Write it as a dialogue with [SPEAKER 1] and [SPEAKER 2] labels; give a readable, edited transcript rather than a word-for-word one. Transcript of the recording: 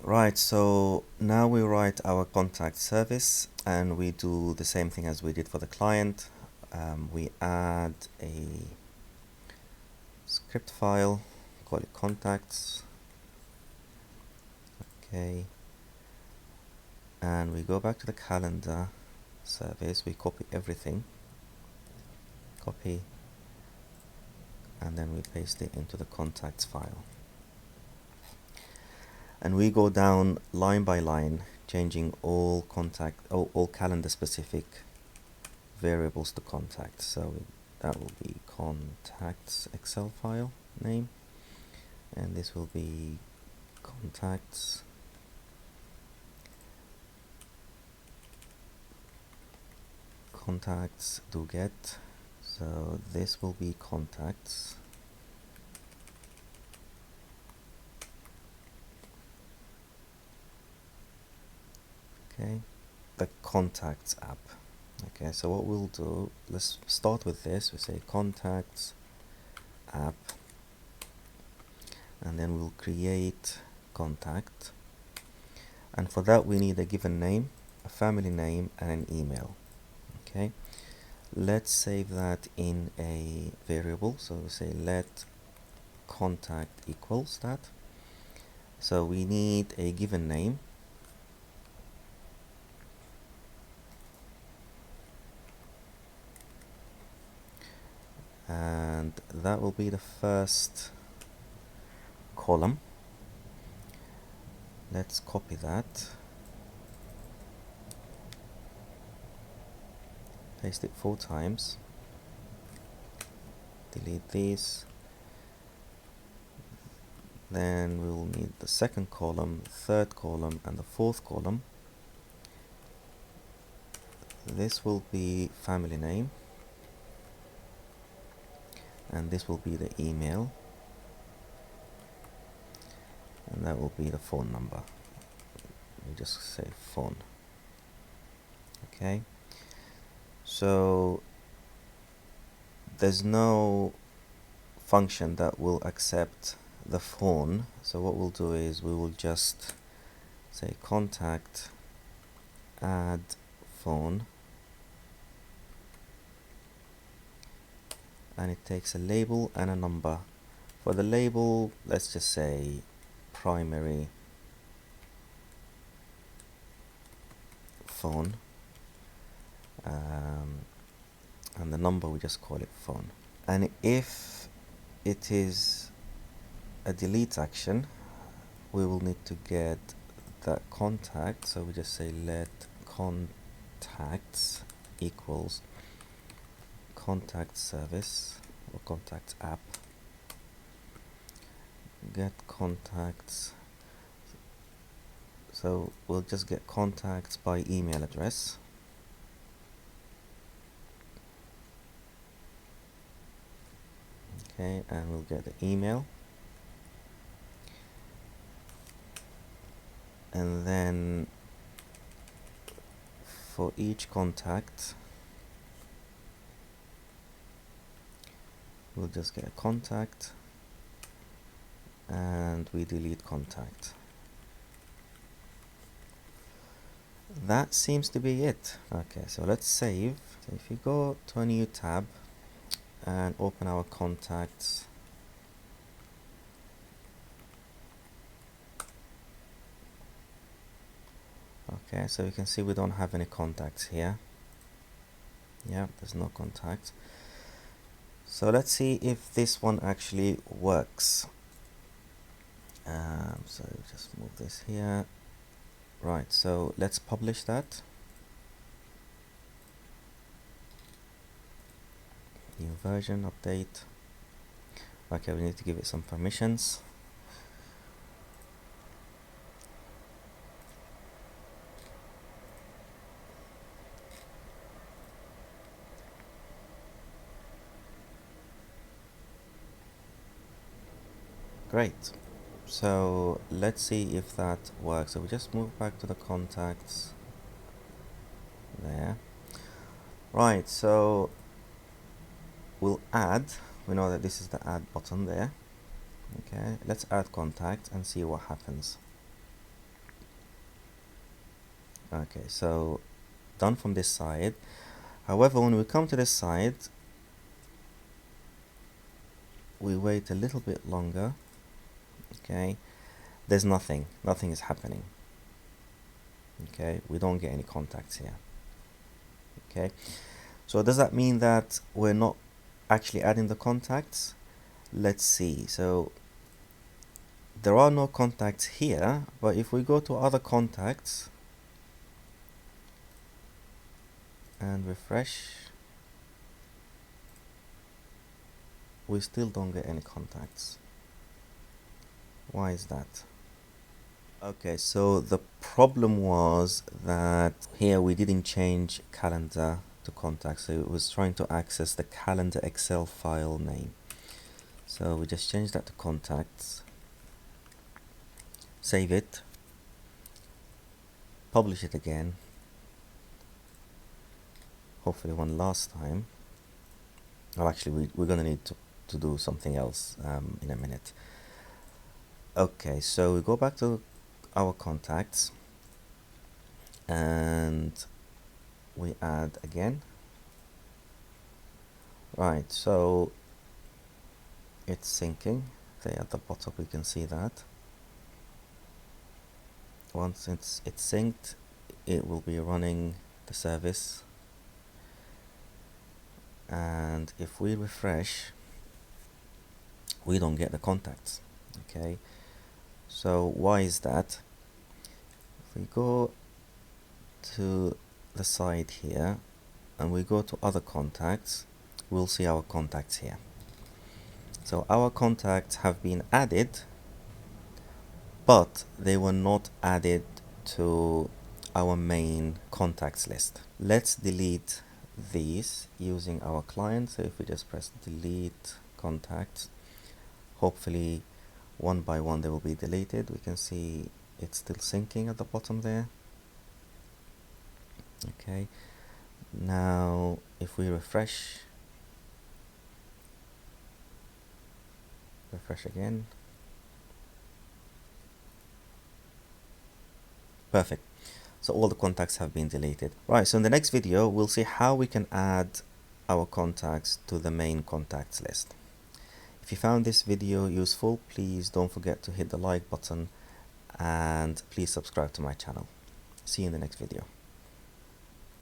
[SPEAKER 1] Right, so now we write our contact service and we do the same thing as we did for the client. We add a script file, call it contacts. Okay, and we go back to the calendar service, we copy everything, copy, and then we paste it into the contacts file. And we go down line by line, changing all calendar specific variables to contacts. So that will be contacts Excel file name, and this will be contacts do get. So this will be contacts. Okay, the contacts app. Okay, so what we'll do, let's start with this. We say contacts app, and then we'll create contact, and for that we need a given name, a family name, and an email. Okay, let's save that in a variable. So we say let contact equals that. So we need a given name, and that will be the first column. Let's copy that, paste it 4 times, delete these. Then we'll need the second column, third column, and the fourth column. This will be family name, and this will be the email, and that will be the phone number. We just say phone. Okay, so there's no function that will accept the phone, so what we'll do is we will just say contact add phone, and it takes a label and a number. For the label, let's just say primary phone, and the number we just call it phone. And if it is a delete action, we will need to get that contact, so we just say let contacts equals contact service or contact app, get contacts. So we'll just get contacts by email address, okay, and we'll get the email, and then for each contact we'll just get a contact, and we delete contact. That seems to be it. Okay, so let's save. So if you go to a new tab and open our contacts, okay, so you can see we don't have any contacts here. Yeah, there's no contacts. So let's see if this one actually works. So just move this here. Right, so let's publish that. New version, update. Okay, we need to give it some permissions. Great. So let's see if that works. So we just move back to the contacts there. Right, so we'll add. We know that this is the add button there. Okay, let's add contact and see what happens. Okay, so done from this side. However, when we come to this side, we wait a little bit longer. Okay, there's nothing is happening. Okay, we don't get any contacts here. Okay, so does that mean that we're not actually adding the contacts? Let's see. So there are no contacts here, but if we go to other contacts and refresh, we still don't get any contacts. Why is that? Okay, so the problem was that here we didn't change calendar to contacts, so it was trying to access the calendar Excel file name. So we just changed that to contacts, save it, publish it again, hopefully one last time. Well, actually we're gonna need to do something else in a minute. Okay, so we go back to our contacts and we add again. Right, so it's syncing. There at the bottom we can see that. Once it's synced, it will be running the service, and if we refresh, we don't get the contacts. Okay, so why is that? If we go to the side here and we go to other contacts, we'll see our contacts here. So our contacts have been added, but they were not added to our main contacts list. Let's delete these using our client. So if we just press delete contacts, hopefully one by one they will be deleted. We can see it's still syncing at the bottom there. Okay, now if we refresh again, perfect. So all the contacts have been deleted. Right, so in the next video we'll see how we can add our contacts to the main contacts list. If you found this video useful, please don't forget to hit the like button and please subscribe to my channel. See you in the next video.